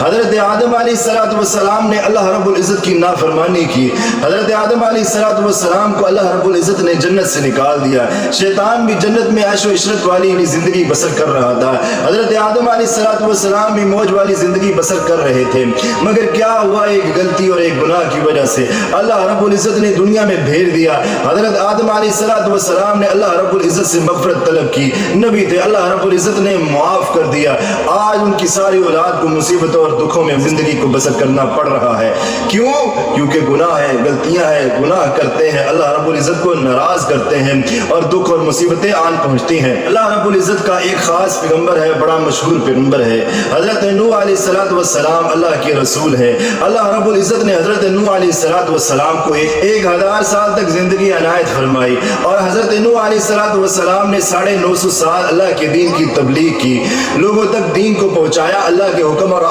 حضرت آدم علیہ السلام نے اللہ رب العزت کی نافرمانی کی. حضرت آدم علیہ السلام کو اللہ رب العزت نے جنت سے نکال دیا. شیطان بھی جنت میں عیش و عشرت والی زندگی بسر کر رہا تھا. حضرت آدم علیہ السلام بھی موج والی زندگی بسر کر رہے تھے. مگر کیا ہوا؟ ایک غلطی اور ایک گناہ کی وجہ سے اللہ رب العزت نے دنیا میں بھیج دیا. حضرت آدم علیہ السلام نے اللہ رب العزت سے مغفرت طلب کی. نبی تھے، اللہ رب العزت نے معاف کر دیا. آج ان کی ساری اولاد کو مصیبتوں اور دکھوں میں زندگی کو بسر کرنا پڑ رہا ہے. کیوں؟ کیونکہ گناہ ہے، غلطیاں ہیں، گناہ کرتے ہیں، اللہ رب العزت کو ناراض کرتے ہیں اور دکھ اور مصیبتیں آن پہنچتی ہیں. اللہ رب العزت کا ایک خاص پیغمبر ہے، بڑا مشہور پیغمبر ہے. حضرت نوح علیہ السلام اللہ کے رسول ہے. اللہ رب العزت نے حضرت نوح علیہ السلام کو 1000 سال تک زندگی عنایت فرمائی اور حضرت نوح علیہ السلام نے 950 سال اللہ کے دین کی تبلیغ کی، لوگوں تک دین کو پہنچایا اللہ کے حکم اور